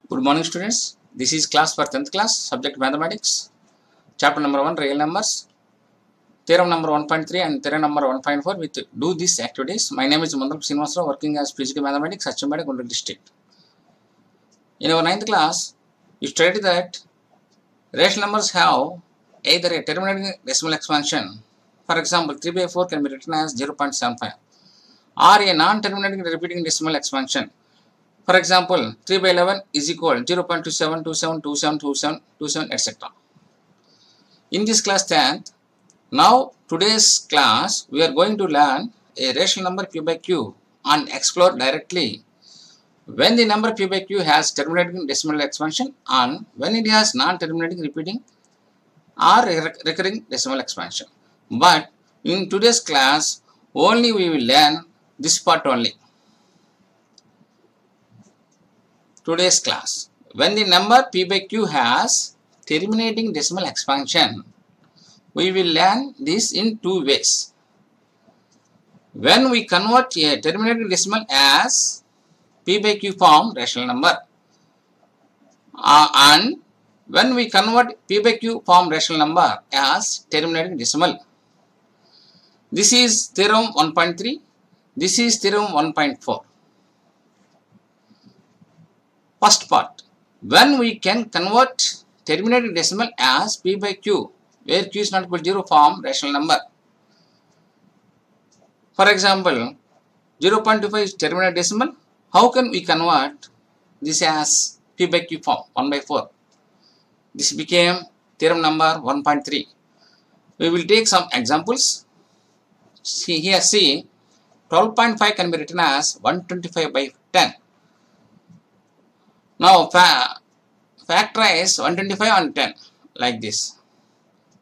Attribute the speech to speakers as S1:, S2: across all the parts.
S1: Good morning, students. This is class for 10th class, subject mathematics, chapter number 1, real numbers, theorem number 1.3 and theorem number 1.4 with do these activities. My name is Mandal Srinivasrao, working as PhD Mathematics, Achyambade, Guntur district. In our 9th class, you studied that rational numbers have either a terminating decimal expansion, for example, 3 by 4 can be written as 0.75, or a non-terminating repeating decimal expansion. For example, 3 by 11 is equal 0.27, 27, 27, 27, 27, etc. In this class 10th, now today's class, we are going to learn a rational number p by q and explore directly when the number p by q has terminating decimal expansion and when it has non-terminating repeating or recurring decimal expansion. But in today's class, only we will learn this part only. Today's class, when the number p by q has terminating decimal expansion, we will learn this in two ways. When we convert a terminating decimal as p by q form rational number, and when we convert p by q form rational number as terminating decimal. This is theorem 1.3, this is theorem 1.4. First part, when we can convert terminating decimal as p by q, where q is not equal to 0 form rational number. For example, 0.25 is terminating decimal. How can we convert this as p by q form 1 by 4? This became theorem number 1.3. We will take some examples. See here, see 12.5 can be written as 125 by 10. Now factorize 125 and 10 like this.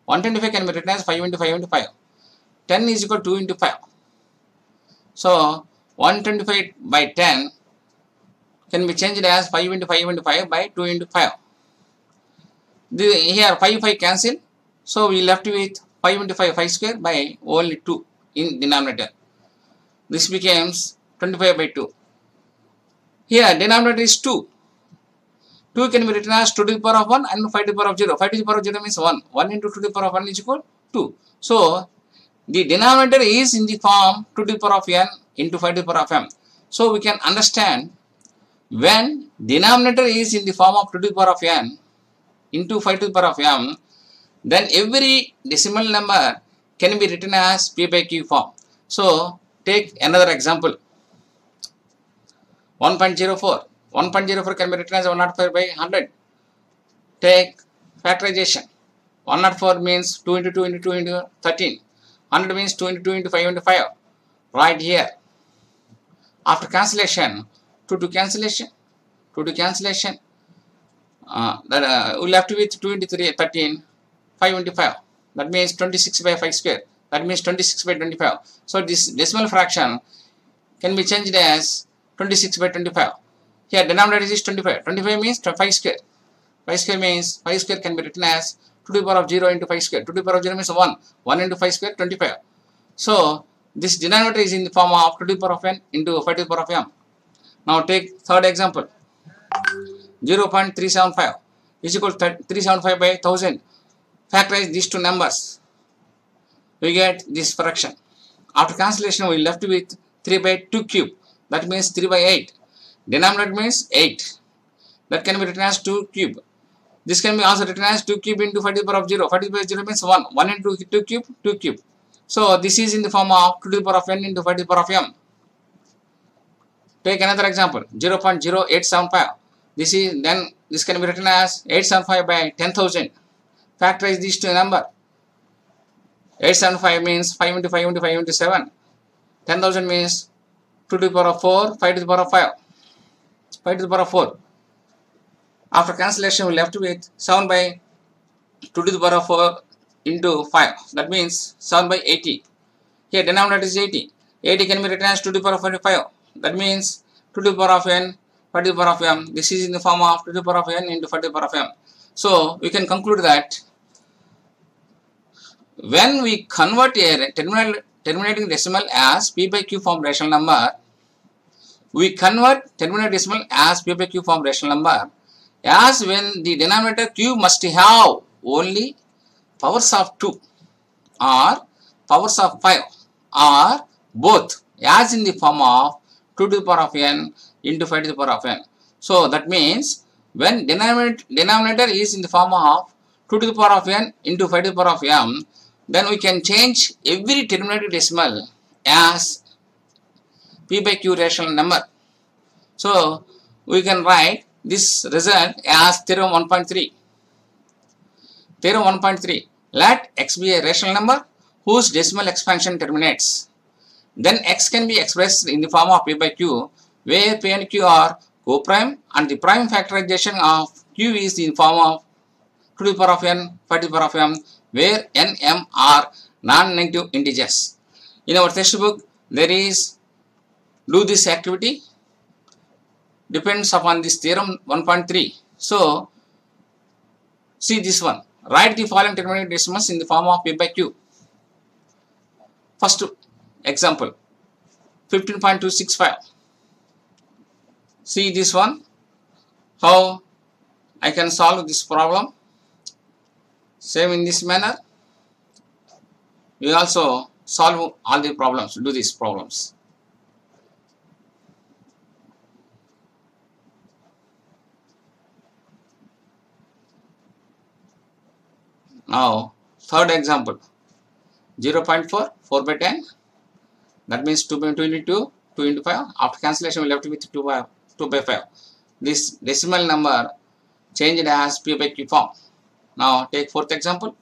S1: 125 can be written as 5 into 5 into 5. 10 is equal to 2 into 5. So 125 by 10 can be changed as 5 into 5 into 5 by 2 into 5. Here 5 cancel. So we left with 5 into 5 square by only 2 in denominator. This becomes 25 by 2. Here denominator is 2. 2 can be written as 2 to the power of 1 and 5 to the power of 0. 5 to the power of 0 means 1. 1 into 2 to the power of 1 is equal to 2. So, the denominator is in the form 2 to the power of n into 5 to the power of m. So, we can understand when denominator is in the form of 2 to the power of n into 5 to the power of m, then every decimal number can be written as p by q form. So, take another example. 1.04. 1.04 can be written as 105 by 100. Take factorization. 104 means 2 into 2 into 2 into 13. 100 means 2 into 2 into 5 into 5. Right here. After cancellation, 2 to cancellation, 2 to cancellation. We left with 2 into 3, 13, 5 into 5. That means 26 by 5 square. That means 26 by 25. So this decimal fraction can be changed as 26 by 25. Here denominator is 25. 25 means 5 square. 5 square means 5 square can be written as 2 to the power of 0 into 5 square. 2 to the power of 0 means 1. 1 into 5 square, 25. So this denominator is in the form of 2 to the power of n into 5 to the power of m. Now take third example. 0.375 is equal to 375 by 1000. Factorize these two numbers. We get this fraction. After cancellation, we left with 3 by 2 cube. That means 3 by 8. Denominator means 8. That can be written as 2 cube. This can be also written as 2 cube into 5 to the power of 0. 5 to the power of 0 means 1. 1 into 2 cube, 2 cube. So this is in the form of 2 to the power of n into 5 to the power of m. Take another example. 0.0875. This can be written as 875 by 10,000. Factorize these two numbers. 875 means 5 into 5 into 5 into 7. 10,000 means 2 to the power of 4, 5 to the power of 5. 5 to the power of 4. After cancellation, we left with 7 by 2 to the power of 4 into 5. That means 7 by 80. Here denominator is 80. 80 can be written as 2 to the power of 45. That means 2 to the power of n, 5 to the power of m. This is in the form of 2 to the power of n into 5 to the power of m. So we can conclude that when we convert a terminating decimal as p by q form rational number, we convert terminating decimal as p by q form rational number, as when the denominator cube must have only powers of 2 or powers of 5 or both, as in the form of 2 to the power of n into 5 to the power of n. So that means when denominator is in the form of 2 to the power of n into 5 to the power of m, then we can change every terminating decimal as p by q rational number. So we can write this result as theorem 1.3. Theorem 1.3. Let x be a rational number whose decimal expansion terminates. Then x can be expressed in the form of p by q, where p and q are co-prime and the prime factorization of q is in the form of 2 to the power of n, 5 to the power of m, where n, m are non-negative integers. In our textbook, there is do this activity depends upon this theorem 1.3. So, see this one. Write the following terminating decimals in the form of p by q. First example, 15.265. See this one, how I can solve this problem. Same in this manner, we also solve all the problems, do these problems. Now, third example, 0.4, 4 by 10, that means 2 by 2 into 2, 2 into 5, after cancellation we left with 2 by 5. This decimal number changed as p by q form. Now, take fourth example.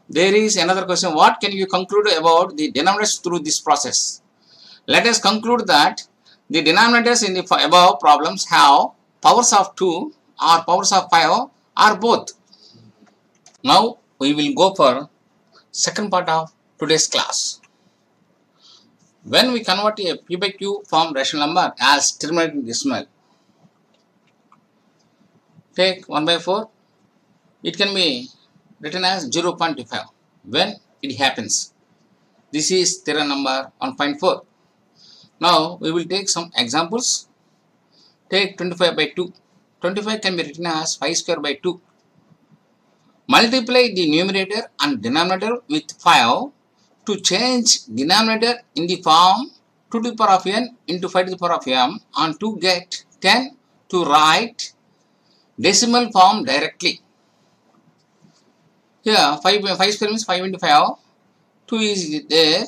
S1: There is another question, what can you conclude about the denominators through this process? Let us conclude that the denominators in the above problems have powers of 2 or powers of 5 or both. Now we will go for second part of today's class. When we convert a p by q form rational number as terminating decimal, take 1 by 4, it can be written as 0.25 when it happens. This is theorem number 1.4. Now we will take some examples. Take 25 by 2. 25 can be written as 5 square by 2. Multiply the numerator and denominator with 5 to change denominator in the form 2 to the power of n into 5 to the power of m, and to get 10 to write decimal form directly. Here 5 square means 5 into 5, 2 is there.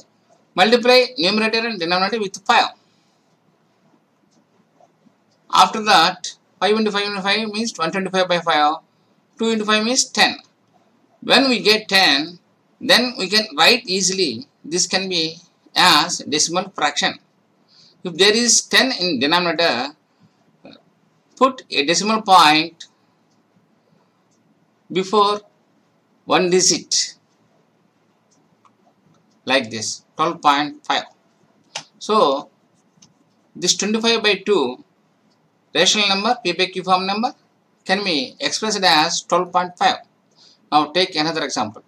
S1: Multiply numerator and denominator with 5. After that, 5 into 5 into 5 means 125 by 5. 2 into 5 means 10. When we get 10, then we can write easily. This can be as decimal fraction. If there is 10 in denominator, put a decimal point before one digit, like this, 12.5. So, this 25 by 2 rational number, p by q form number, can be expressed as 12.5. Now, take another example.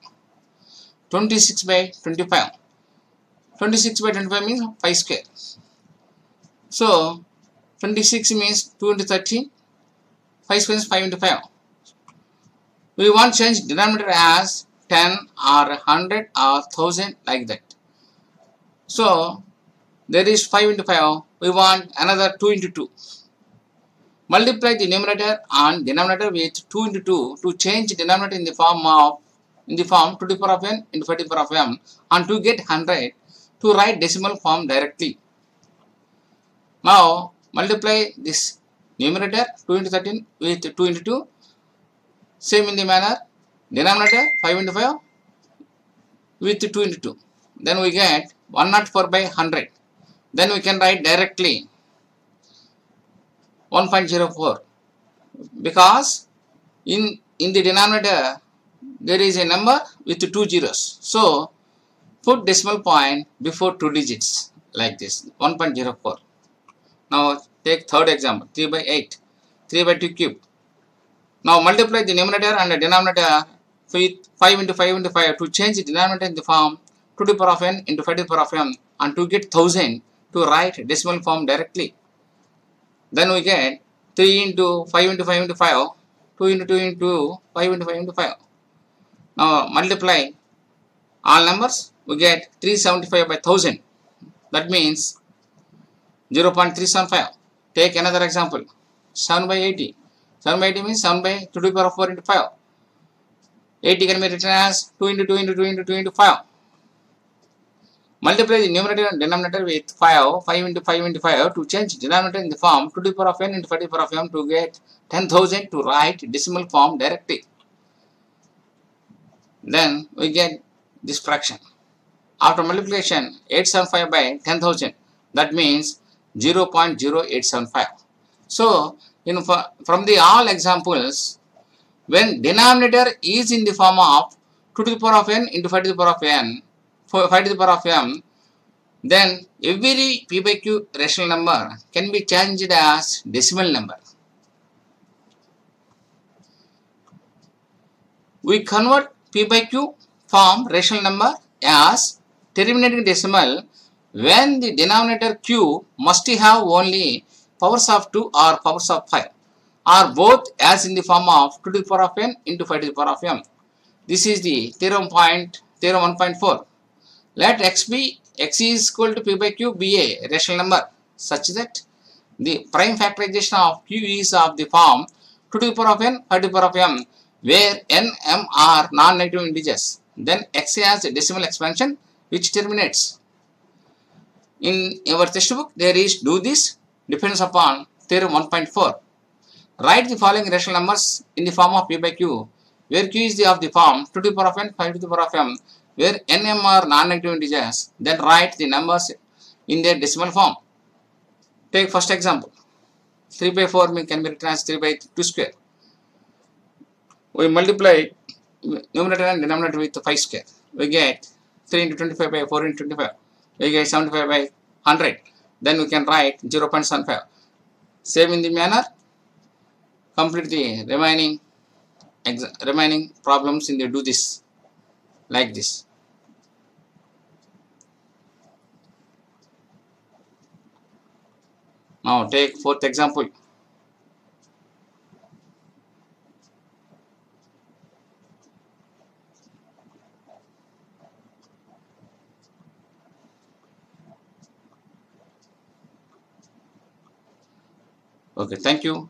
S1: 26 by 25. 26 by 25 means 5 square. So, 26 means 2 into 13. 5 square is 5 into 5. We want to change denominator as 10 or 100 or 1000, like that. So, there is 5 into 5. We want another 2 into 2. Multiply the numerator and denominator with 2 into 2 to change denominator in the form 2 to the power of n into 5 to the power of m, and to get 100 to write decimal form directly. Now, multiply this numerator 2 into 13 with 2 into 2. Same in the manner, denominator 5 into 5 with 2 into 2. Then we get 104 by 100. Then we can write directly 1.04, because in the denominator there is a number with 2 zeros. So, put decimal point before 2 digits, like this, 1.04. Now, take third example, 3 by 8, 3 by 2 cube. Now, multiply the numerator and the denominator with 5 into 5 into 5 to change the denominator in the form 2 to the power of n into 5 to the power of m, and to get 1000 to write decimal form directly. Then we get 3 into 5 into 5 into 5, 2 into 2 into 5 into 5 into 5. Now multiply all numbers, we get 375 by 1000. That means 0.375. Take another example. 7 by 80. 7 by 80 means 7 by 2 to the power of 4 into 5. 80 can be written as 2 into 2 into 2 into 2 into 5. Multiply the numerator and denominator with 5, 5 into 5 into 5 to change denominator in the form 2 to the power of n into 5 to the power of m to get 10,000 to write decimal form directly. Then we get this fraction. After multiplication, 875 by 10,000, that means 0.0875. So, from the all examples, when denominator is in the form of 2 to the power of n into 5 to the power of n, 5 to the power of m, then every p by q rational number can be changed as decimal number. We convert p by q form rational number as terminating decimal when the denominator q must have only powers of 2 or powers of 5, or both as in the form of 2 to the power of n into 5 to the power of m. This is the theorem 1.4. Let x is equal to p by q be a rational number such that the prime factorization of q is of the form 2 to the power of n, 5 to the power of m, where n, m are non-negative integers. Then x has a decimal expansion which terminates. In our textbook, there is do this depends upon theorem 1.4. Write the following rational numbers in the form of p by q, where q is of the form 2 to the power of n, 5 to the power of m, where n, m are non-negative integers. Then write the numbers in their decimal form. Take first example. 3 by 4 can be written as 3 by 2 square. We multiply numerator and denominator with 5 square. We get 3 into 25 by 4 into 25. We get 75 by 100. Then we can write 0.75. Same in the manner, complete the remaining problems in the do this like this. Now take fourth example. Okay, thank you.